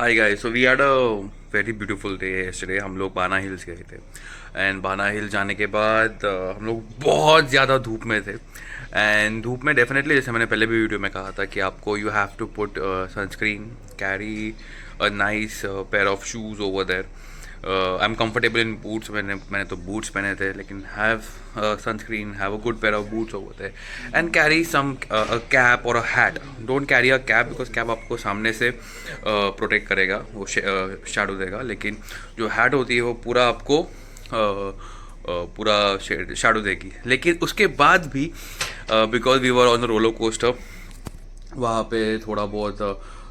Hi guys, so we had a very beautiful day yesterday। हम लोग बाना hills गए थे एंड बाना हिल जाने के बाद हम लोग बहुत ज़्यादा धूप में थे। एंड धूप में डेफिनेटली, जैसे मैंने पहले भी वीडियो में कहा था कि आपको you have to put sunscreen, carry a nice pair of shoes over there. I am comfortable in boots. मैंने तो बूट्स पहने थे, लेकिन have sunscreen, have a good pair of boots over there and carry some cap और a hat. Don't carry a cap because cap आपको सामने से protect करेगा, वो शैडो देगा, लेकिन जो हैट होती है वो पूरा आपको पूरा शैडो देगी। लेकिन उसके बाद भी because we were on the roller coaster, वहाँ पे थोड़ा बहुत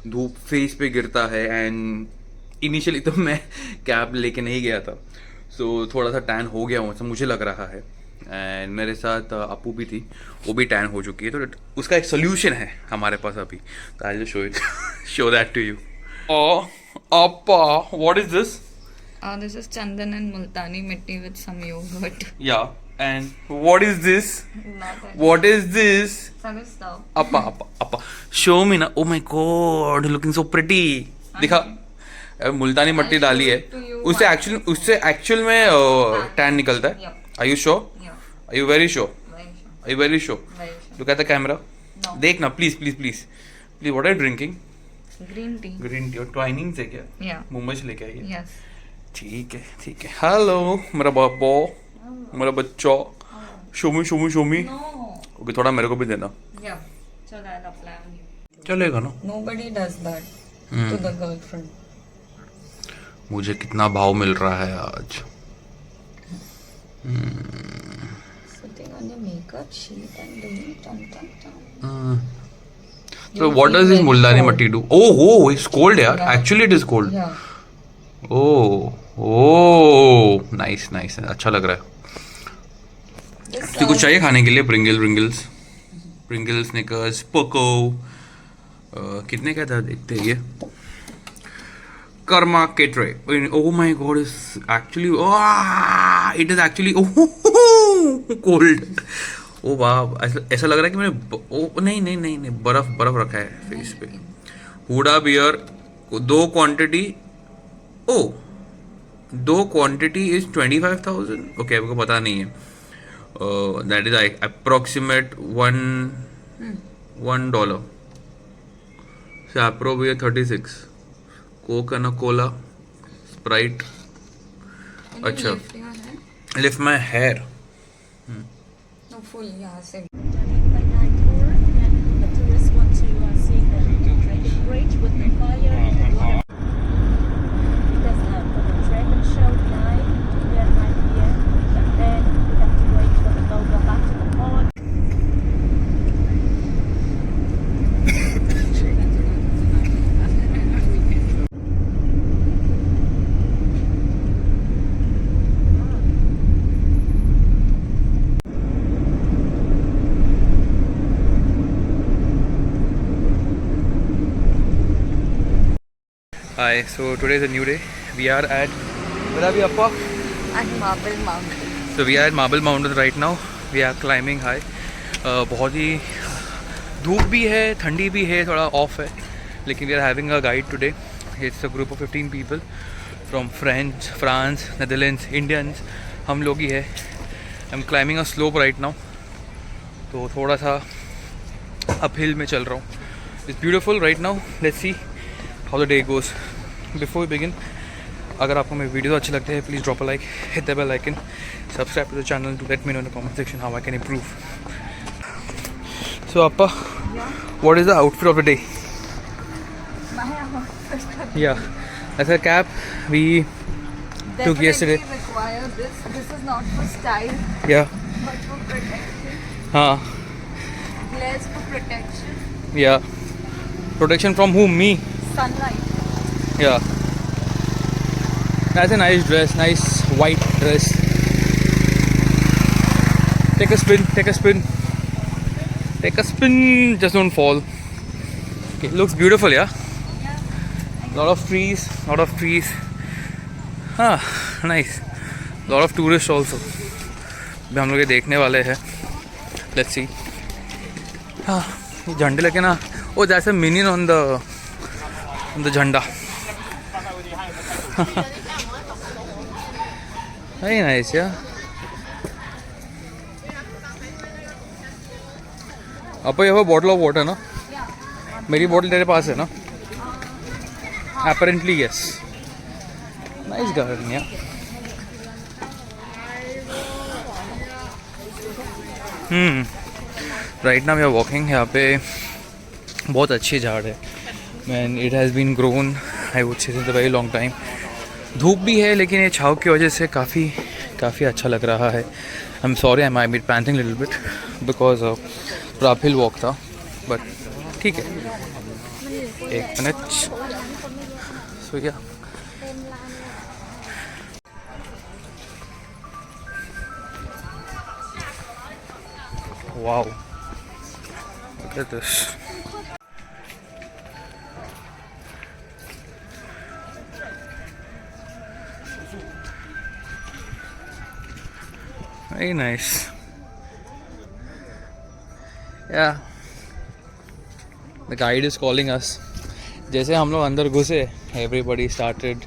धूप फेस पे गिरता है एंड इनिशियली तो मैं कैब लेके नहीं गया था, सो थोड़ा सा टैन हो गया हूँ ऐसा मुझे लग रहा है। एंड मेरे साथ अपू भी थी, वो भी टैन हो चुकी है, तो उसका एक सोल्यूशन है हमारे पास अभी। तो I just show it, show that to you. अपा, what is this? This is Chandan and Multani Mitti with some yogurt. या and what is this? Not what is this? Some stuff. अपा अपा अपा, शो मी ना। Oh my God, looking so pretty. दिखा, मुल्तानी मट्टी डाली है, उससे एक्चुअल में टैन निकलता है। Yep. Are you sure? Yeah. Are you very sure? Very sure. Are you very sure? Very sure. Look at the camera. No. देख ना please please please please. What are you drinking? Green tea. Green tea. और Twining से क्या? Yeah. Mumbai से लेके आई है। Yes. ठीक है ठीक है। हेलो मेरा बाबा, मेरा बच्चा। शोमी शोमी शोमी। No. ओके, थोड़ा मेरे को भी देना Yeah. So I'll apply on you. चलेगा ना? Nobody does that to the girlfriend. मुझे कितना भाव मिल रहा है आज। Sitting on your makeup sheet and doing tum tum tum. So You what feel does this very Muldani cold. Matti do? Oh, it's cold, यार. Yeah. Actually, it is cold. Yeah. Oh, nice, nice. अच्छा लग रहा है। This तो कुछ चाहिए खाने के लिए? Pringles, Snickers, Poco। कितने का था देखते हैं ये। Karma केटरे। Oh my God, it is actually cold। ओ वाह, ऐसा लग रहा है कि मैंने नहीं बर्फ रखा है फेस पे। हुडा बियर, दो क्वांटिटी इज 25,000। ओके, आपको पता नहीं है। That is approximate $1। Sapporo beer 36, Coca Cola, Sprite. Can you अच्छा, lift your hand? Lift my hair. No, full. Yeah, same. by night tour, and the tourists want to see the dragon bridge with the fire and the water. Because for the dragon show 9 to 9 p.m. and then we have to wait for the boat go back to the pond. Hi, so today is a new day. We are at, where are we, Appa? And Marble Mountain. So we are at Marble Mountain right now. We are climbing high. बहुत ही धूप भी है, ठंडी भी है, थोड़ा of है, लेकिन we are having a guide today. It's a group of 15 people from France, Netherlands, Indians. हम लोग ही है. I'm climbing a slope right now. तो थोड़ा सा uphill में चल रहा हूँ. It's beautiful right now. Let's see how the day goes. Before we begin, अगर आपको मेरे वीडियो अच्छे लगते हैं, please drop a like, hit the bell icon, subscribe to the channel to let me know in the comment section how I can improve. So आपा, what is the outfit of the day? Yeah, that's a cap we took yesterday. Require this. This is not for style, Yeah, but for protection. हाँ, Glares for protection. yeah. Protection from whom? Me? Sunlight. Yeah. That's a nice dress, nice white dress. Take a spin, take a spin. Take a spin, just don't fall. Okay, looks beautiful, yeah? Lot of trees, हाँ, nice. Lot of tourists also. भी हम लोग ये देखने वाले हैं. Let's see. हाँ, झंडे लगे ना. Oh, that's a minion on the झंडा. Very nice, yeah. Appa, you have a bottle of water, no? मेरी bottle तेरे पास है ना? Apparently, yes. Nice garden, yeah. Right now we are walking. यहाँ पे बहुत अच्छी झाड़ है. Man, it has been grown, I would say, since a very long time. धूप भी है लेकिन ये छाँव की वजह से काफ़ी अच्छा लग रहा है. I'm sorry, I might be panting a little bit because पूरा uphill walk था, but ठीक है. एक minute. So yeah. Wow. Look at this. Very nice. Yeah. The guide is calling us. जैसे हम लोग अंदर घुसे, everybody started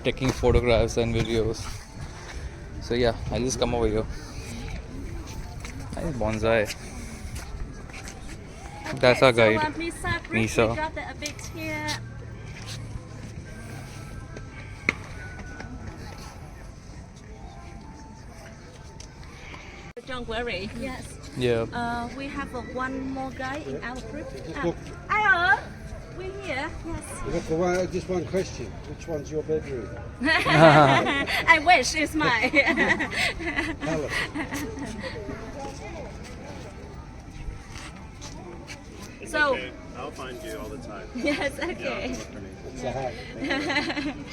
taking photographs and videos. So yeah, I'll just come over here. Nice bonsai. That's our guide. Nisa. We got a bit here. Don't worry. Yes. Yeah. We have one more guy in our group. Hello. We're here. Yes. Look, just one question. Which one's your bedroom? I wish it's mine. Tell us. So. Okay, I'll find you all the time. Yes. Okay. It's a hat.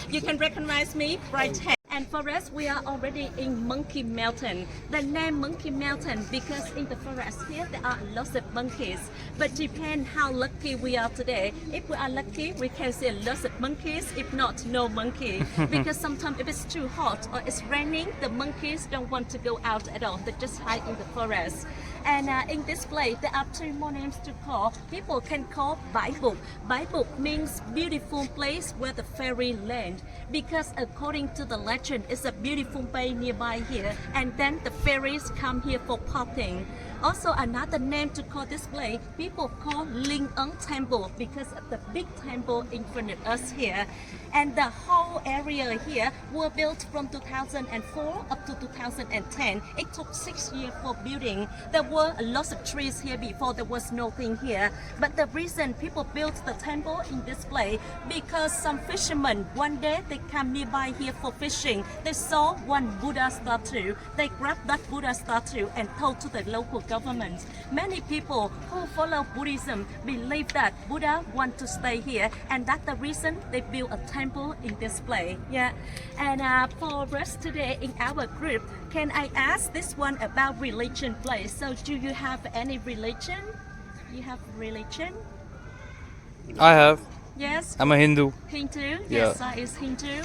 You can recognize me right here. And for us, we are already in Monkey Mountain. The name Monkey Mountain because in the forest here there are lots of monkeys. But depend how lucky we are today. If we are lucky, we can see lots of monkeys. If not, no monkey. Because sometimes if it's too hot or it's raining, the monkeys don't want to go out at all. They just hide in the forest. And in this place, there are two more names to call. People can call Bible. Bible means beautiful place where the fairy land. Because according to the legend, it's a beautiful bay nearby here. And then the fairies come here for partying. Also another name to call this place, people call Linh Ấn Temple because of the big temple in front of us here. And the whole area here were built from 2004 up to 2010. It took 6 years for building. There were lots of trees here before, there was nothing here. But the reason people built the temple in this place because some fishermen, one day they come nearby here for fishing. They saw one Buddha statue. They grabbed that Buddha statue and told to the local government. Many people who follow Buddhism believe that Buddha want to stay here, and that's the reason they built a temple in this place. Yeah, and for us today in our group, can I ask this one about religion place? So do you have any religion? You have religion? I have. Yes. I'm a Hindu. Hindu? Yeah. Yes, I is Hindu.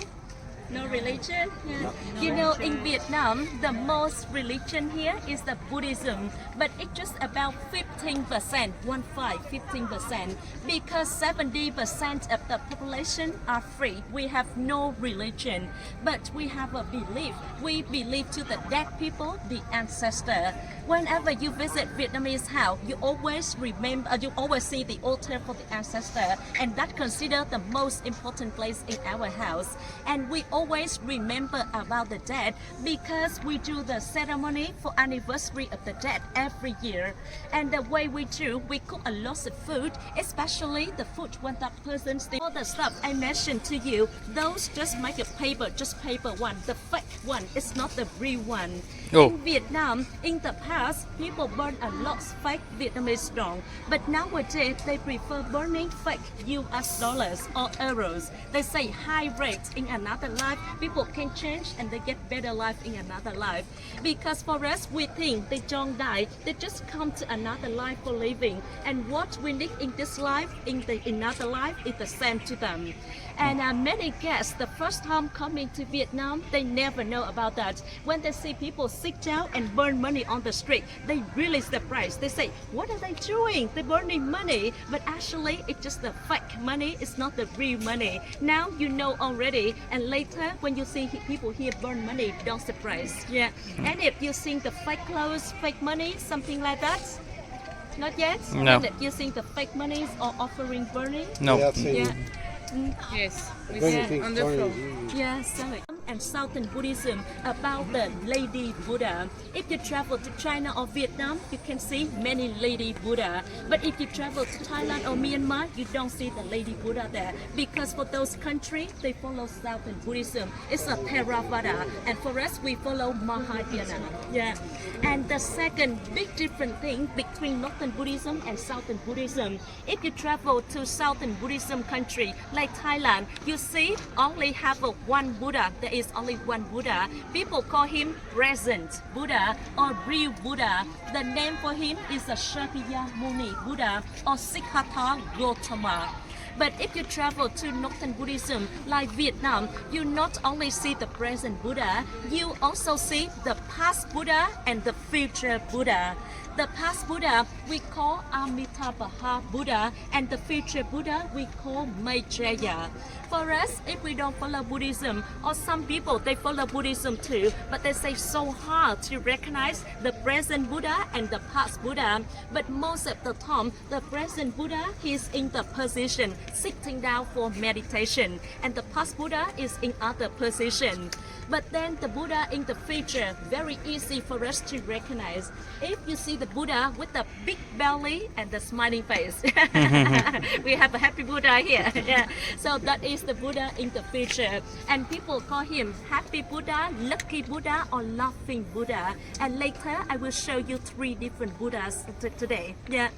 No religion? Yeah. You know, in Vietnam, the most religion here is the Buddhism, but it's just about 15%, 15%, because 70% of the population are free. We have no religion, but we have a belief. We believe to the dead people, the ancestor. Whenever you visit Vietnamese house, you always remember, you always see the altar for the ancestor, and that considered the most important place in our house. And we always remember about the dead because we do the ceremony for anniversary of the dead every year. And the way we do, we cook a lot of food, especially the food when that person still. All the stuff I mentioned to you, those just make a paper, just paper one. The fake one is not the real one. Oh. In Vietnam, in the past, people burn a lot of fake Vietnamese stone, but nowadays they prefer burning fake US dollars or euros. They say high rates in another line. life, people can change and they get better life in another life. Because for us, we think they don't die, they just come to another life for living. And what we need in this life, in the another life, is the same to them. And many guests, the first time coming to Vietnam, they never know about that. When they see people sit down and burn money on the street, they really surprised. They say, what are they doing? They're burning money. But actually, it's just the fake money. It's not the real money. Now you know already. And later, when you see people here burn money, don't surprise. Yeah. And if you see the fake clothes, fake money, something like that, not yet? No. And if you see the fake monies or offering burning? No. Yeah, I've seen Yeah. Yes. We burning see things on the floor. burning. Yeah, sorry. And Southern Buddhism about the Lady Buddha. If you travel to China or Vietnam, you can see many Lady Buddha. But if you travel to Thailand or Myanmar, you don't see the Lady Buddha there. Because for those countries, they follow Southern Buddhism. It's a Theravada. And for us, we follow Mahayana. Yeah. And the second big different thing between Northern Buddhism and Southern Buddhism, if you travel to Southern Buddhism country like Thailand, you see only have one Buddha. There is only one Buddha. People call him present Buddha or real Buddha. The name for him is a Shakyamuni Buddha or Siddhartha Gautama. But if you travel to Northern Buddhism like Vietnam, you not only see the present Buddha, you also see the past Buddha and the future Buddha. The past Buddha we call Amitabha Buddha and the future Buddha we call Maitreya. For us, if we don't follow Buddhism, or some people they follow Buddhism too, but they say so hard to recognize the present Buddha and the past Buddha. But most of the time, the present Buddha is in the position sitting down for meditation, and the past Buddha is in other position. But then the Buddha in the future, very easy for us to recognize. If you see the Buddha with the big belly and the smiling face, we have a happy Buddha here. Yeah. So that is the Buddha in the future. And people call him Happy Buddha, Lucky Buddha, or Laughing Buddha. And later I will show you 3 different Buddhas today. Yeah.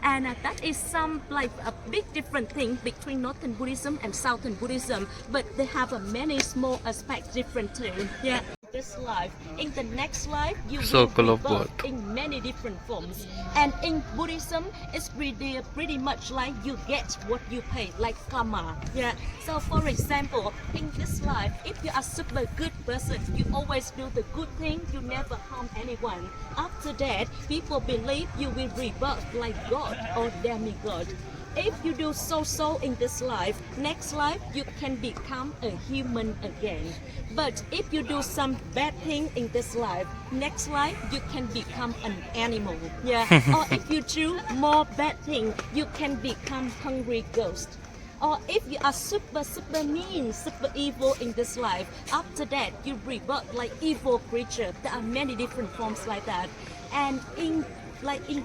And that is some like a big different thing between Northern Buddhism and Southern Buddhism. But they have a many small aspects different too. Yeah. This life, in the next life, you Circle will of be birthed birth. in many different forms. And in Buddhism, it's pretty much like you get what you pay, like karma. Yeah. So for example, in this life, if you are super good person, you always do the good thing, you never harm anyone. After that, people believe you will rebirth like God or demigod. If you do so in this life, next life you can become a human again. But if you do some bad thing in this life, next life you can become an animal. Yeah. Or if you do more bad thing, you can become hungry ghost. Or if you are super mean, super evil in this life, after that you rebirth like evil creature. There are many different forms like that. And in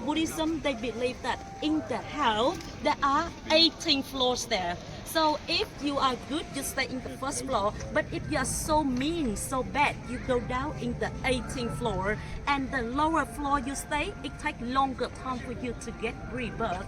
Buddhism, they believe that in the hell there are 18 floors there. So if you are good, you stay in the first floor. But if you are so mean, so bad, you go down in the 18th floor. And the lower floor you stay, it takes longer time for you to get rebirth.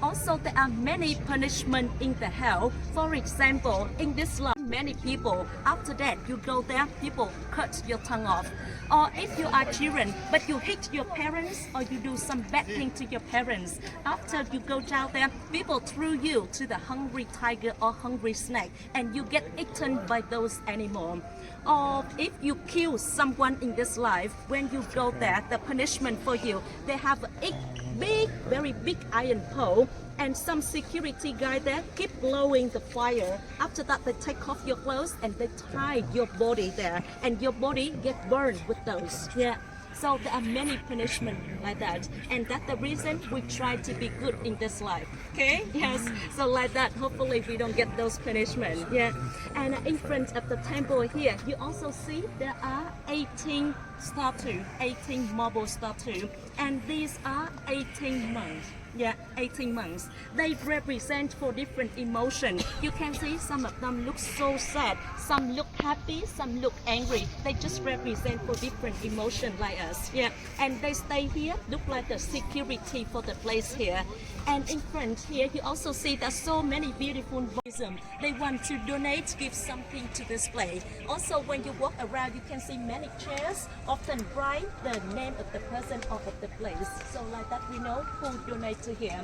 Also, there are many punishments in the hell. For example, in this life, many people, after that, you go there, people cut your tongue off. Or if you are children, but you hit your parents or you do some bad thing to your parents, after you go down there, people throw you to the hungry tiger or hungry snake and you get eaten by those animals. Or if you kill someone in this life, when you go there, the punishment for you, they have a big, very big iron pole, and some security guy there keep blowing the fire. After that, they take off your clothes and they tie your body there, and your body get burned with those. Yeah. So there are many punishments like that, and that's the reason we try to be good in this life. Okay? Yes. So like that, hopefully we don't get those punishments. Yeah. And in front of the temple here, you also see there are 18 statues, 18 marble statues, and these are 18 monks. Yeah, 18 months. They represent for different emotions. You can see some of them look so sad, some look happy, some look angry. They just represent for different emotions like us. Yeah, and they stay here, look like the security for the place here. And in front here, you also see there's so many beautiful Buddhism. They want to donate, give something to display. Also, when you walk around, you can see many chairs, often write the name of the person or of the place. So like that, we know who donate to here.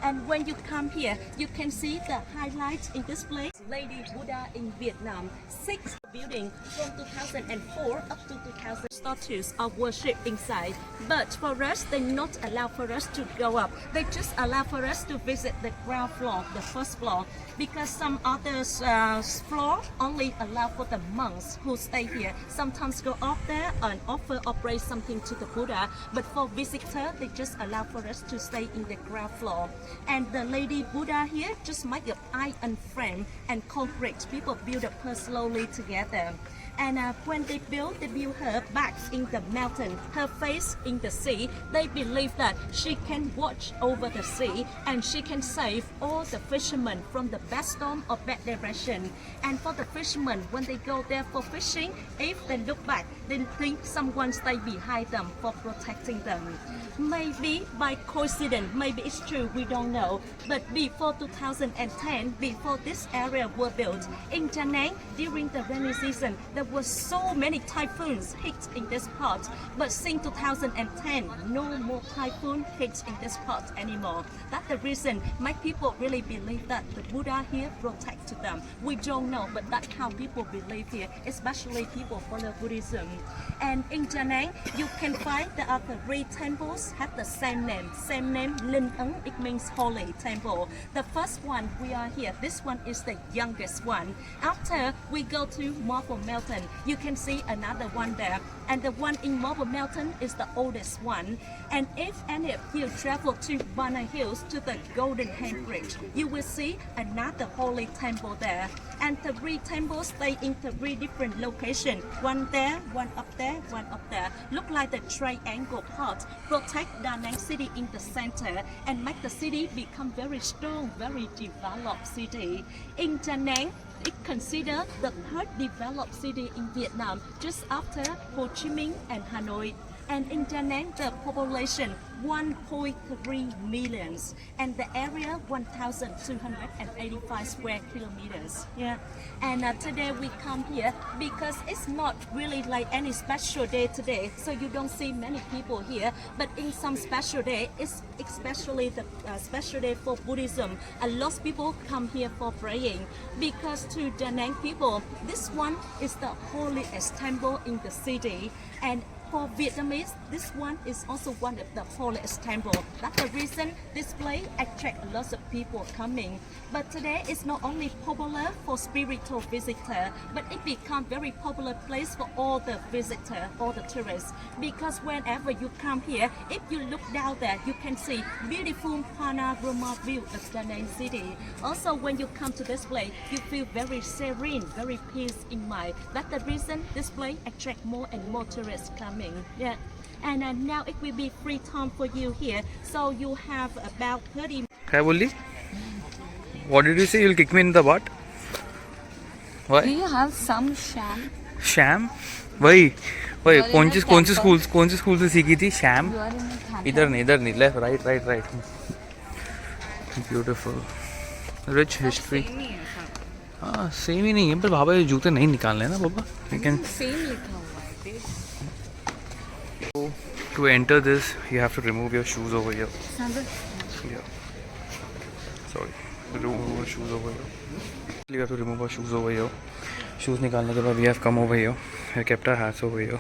And when you come here, you can see the highlights in this place. Lady Buddha in Vietnam, 6 building from 2004 up to 2000 statues of worship inside. But for us, they not allow for us to go up. They just allow for us to visit the ground floor, the first floor, because some other floor only allow for the monks who stay here. Sometimes go up there and offer or pray something to the Buddha. But for visitor, they just allow for us to stay in the ground floor. And the Lady Buddha here just make of iron frame and concrete. People build up her slowly together. And when they build her back in the mountain, her face in the sea. They believe that she can watch over the sea and she can save all the fishermen from the bad storm or bad direction. And for the fishermen, when they go there for fishing, if they look back, they think someone stay behind them for protecting them. Maybe by coincidence, maybe it's true, we don't know. But before 2010, before this area were built, in Da Nang, during the rainy season, there were so many typhoons hit in this part. But since 2010, no more typhoon hits in this part anymore. That's the reason my people really believe that the Buddha here protected them. We don't know, but that's how people believe here, especially people follow Buddhism. And in Da Nang, you can find the other 3 temples have the same name, Linh Ấn. It means holy temple. The first one we are here, this one is the youngest one. After we go to Marble Mountain, you can see another one there. And the one in Marble Mountain is the oldest one. And if any of you travel to Bana Hills to the Golden Hand Bridge, you will see another holy temple there. And the 3 temples stay in the 3 different locations. One there, one up there, one up there. Look like the triangle part. Protect Da Nang city in the center and make the city become very strong, very developed city. In Da Nang, it considered the 3rd developed city in Vietnam, just after Ho Chi Minh and Hanoi. And in Da Nang, the population 1.3 millions and the area 1,285 square kilometers. Yeah, and today we come here because it's not really like any special day today, so you don't see many people here. But in some special day, it's especially the special day for Buddhism. A lot of people come here for praying because to Da Nang people, this one is the holiest temple in the city. And for Vietnamese, this one is also one of the holiest temples. That's the reason this place attracts lots of people coming. But today it's not only popular for spiritual visitors, but it becomes very popular place for all the visitors, all the tourists. Because whenever you come here, if you look down there, you can see beautiful panorama view of Da Nang city. Also, when you come to this place, you feel very serene, very peace in mind. That's the reason this place attracts more and more tourists coming. Yeah, and now it will be free time for you here, so you have about 30. क्या बोली? What did you say? You'll kick me in the butt? Do Why? you have some sham? Sham? वही You are कौन in a see temple. School से सीखी थी शैम? You are in a temple. इधर नहीं left right beautiful rich history. हाँ same ही नहीं है, पर बाबा ये जूते नहीं निकालने ना बाबा. यू कैन Same लिखा हुआ है. to enter this you have to remove your shoes over here. Yeah. Sorry. Remove our shoes over here. We have to remove our shoes over here. Shoes निकालने के बाद we have come over here. We kept our hats over here.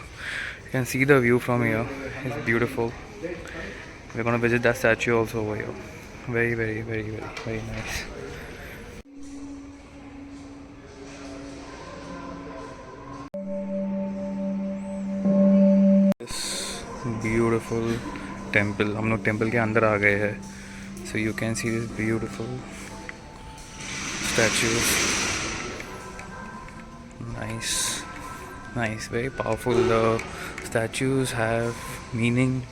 You can see the view from here. It's beautiful. We're gonna visit that statue also over here. Very nice. Beautiful temple. हम लोग temple के अंदर आ गए हैं. So you can see this beautiful statues. Nice, very powerful. The statues have meaning.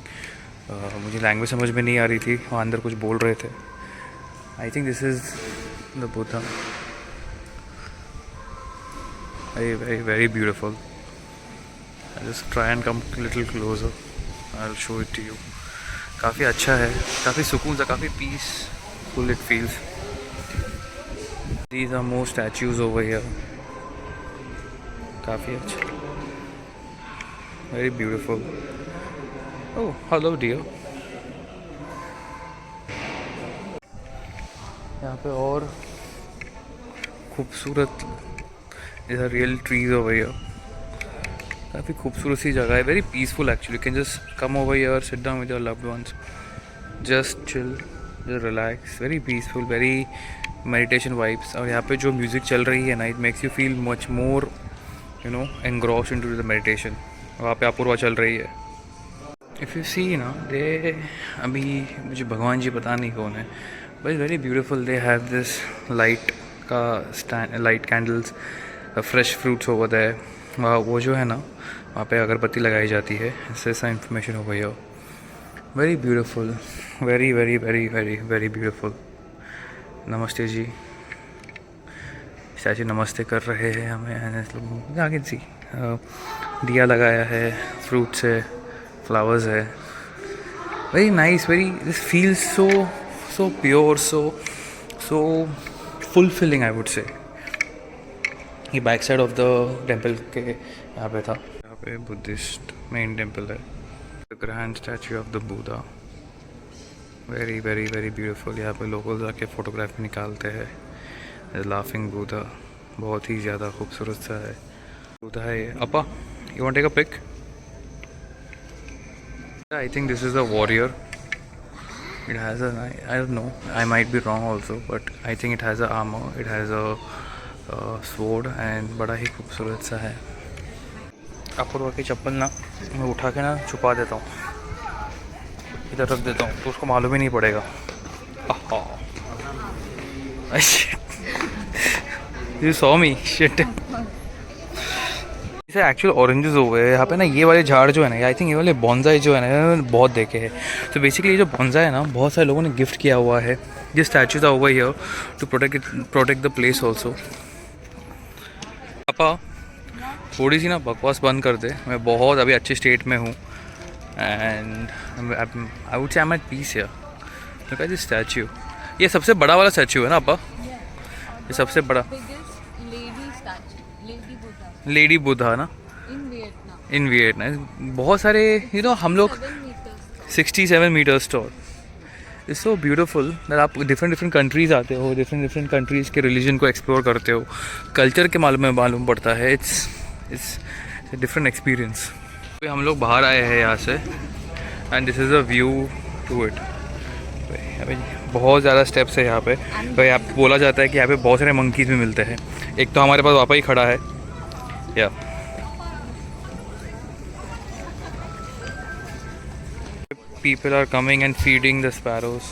मुझे language समझ में नहीं आ रही थी, वहाँ अंदर कुछ बोल रहे थे. I think this is the Buddha. Very beautiful. I'll just try and come a little closer. I'll show it to you. काफ़ी अच्छा है, काफ़ी सुकून सा, काफ़ी peaceful it feels. These are more statues over here, काफ़ी अच्छा, very beautiful. Oh hello dear. यहाँ पे और खूबसूरत इधर रियल ट्रीज ओवर हियर, काफ़ी खूबसूरत सी जगह है, very peaceful actually. Can just come over here, sit down with your loved ones, just chill, just relax, very peaceful, very meditation vibes. और यहाँ पे जो म्यूज़िक चल रही है ना, it makes you feel much more you know engrossed into the meditation. वहाँ पे अपूर्वा चल रही है। इफ़ यू सी ना, दे अभी मुझे भगवान जी पता नहीं कौन है, but very beautiful. They have this light का stand, light candles, fresh fruits over there. वो जो है ना, वहाँ पे अगरबत्ती लगाई जाती है। इससे सा इन्फॉर्मेशन हो गई हो। Very beautiful, very very very very very beautiful. नमस्ते जी, चाची नमस्ते कर रहे हैं हमें। आगे जी दिया लगाया है, फ्रूट्स है, फ्लावर्स है, very nice, very this feels so pure, so fulfilling I would say. ये back side of the temple के यहाँ पे था, यहाँ पे बुद्धिस्ट मेन टेम्पल है। The grand statue of the Buddha, very very very beautiful. यहाँ पे लोग आके फोटोग्राफी निकालते हैं। लाफिंग बुद्धा, बहुत ही ज़्यादा खूबसूरत सा है बुद्धा है ये। अपा, you want take a pic? I think this is a warrior. It has a, I don't know, I might be wrong also, but I think it has a armor, it has a sword and बड़ा ही खूबसूरत सा है। अपूर्वा की चप्पल ना मैं उठा के ना छुपा देता हूँ, इधर रख देता हूँ, तो उसको मालूम ही नहीं पड़ेगा। You saw me, shit। इसे एक्चुअल ऑरेंजेस हो गए यहाँ पे ना। ये वाले झाड़ जो है ना, आई थिंक ये वाले बॉन्जाई जो है ना, मैंने बहुत देखे हैं। तो बेसिकली ये जो बॉन्जाई है ना, बहुत सारे लोगों ने गिफ्ट किया हुआ है। ये statues are over here to protect the place also. पापा थोड़ी सी ना बकवास बंद कर दे, मैं बहुत अभी अच्छी स्टेट में हूँ and I would say I am at peace here. Look at this statue, ये सबसे बड़ा वाला स्टैचू है ना पापा, ये सबसे बड़ा लेडी बुद्धा ना इन वियतनाम। बहुत सारे हम लोग 67 metres tall. It's so beautiful that आप डिफरेंट कंट्रीज़ आते हो, डिफरेंट कंट्रीज़ के रिलीजन को एक्सप्लोर करते हो, कल्चर के मालूम पड़ता है। It's different experience. हम लोग बाहर आए हैं यहाँ से and this is a view to it. बहुत ज़्यादा स्टेप्स है यहाँ पे। तो यहाँ पे बोला जाता है कि यहाँ पे बहुत सारे मंकीज़ भी मिलते हैं। एक तो हमारे पास पापा ही खड़ा है, या people are coming and feeding the sparrows।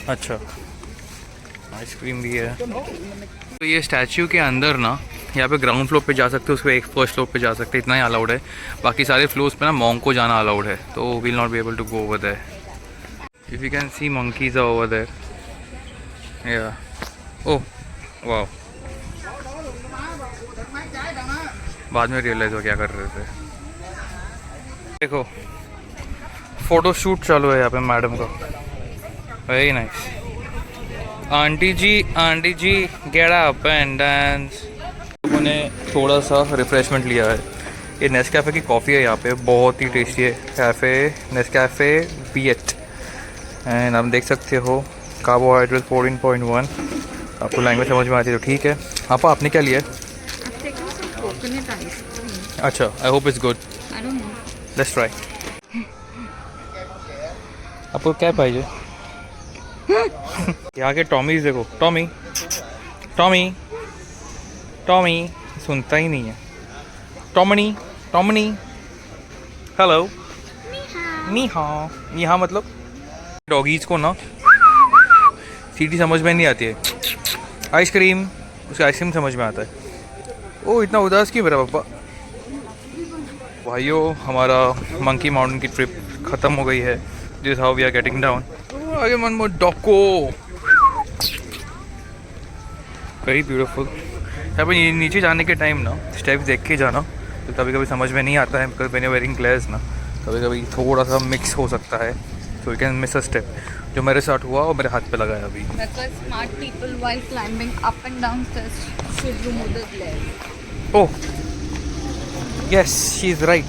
अच्छा, आइसक्रीम भी है। तो ये स्टैचू के अंदर ना, यहाँ पे ग्राउंड फ्लोर पे जा सकते हो, उसके एक फर्स्ट फ्लोर पे जा सकते हैं, इतना ही अलाउड है। बाकी सारे फ्लोर्स पे ना मॉन्क को जाना अलाउड है, तो will not be able to go over there. If you can see monkeys are over there, या ओह वाह। बाद में रियलाइज हो क्या कर रहे थे। देखो फोटो शूट चालू है यहाँ पे मैडम का, very nice. Aunty ji get up and dance. लोगों ने थोड़ा सा रिफ्रेशमेंट लिया है। ये नेस्कैफ़े की कॉफ़ी है यहाँ पे, बहुत ही टेस्टी है। कैफ़े नेस्कैफ़े वियत एंड आप देख सकते हो कार्बोहाइड्रेट 14.1। आपको लैंग्वेज समझ में आती है तो ठीक है। आपने क्या लिया है? अच्छा, I hope it's good, let's try. आपको क्या पाइए? यहाँ के टॉमीज देखो, टॉमी सुनता ही नहीं है। टॉमनी हेलो, नी हाँ मतलब डॉगीज को ना सीटी समझ में नहीं आती है। आइसक्रीम, उसकी आइसक्रीम समझ में आता है। ओ इतना उदास क्यों मेरा पापा? भाइयों, हमारा मंकी माउंटेन की ट्रिप ख़त्म हो गई है। This how we are getting down. आगे मन मोर डॉको, वेरी ब्यूटीफुल। यहाँ पर नीचे जाने के टाइम ना स्टेप्स देख के जाना, तो कभी कभी समझ में नहीं आता है, बिकॉज व्हेन यू वेयरिंग ग्लेयर्स ना, कभी कभी थोड़ा सा मिक्स हो सकता है, so you can miss a step, जो मेरे साथ हुआ और मेरे हाथ पे लगा है अभी। Because smart people while climbing up and down stairs should remove the glare. Oh yes, she is right.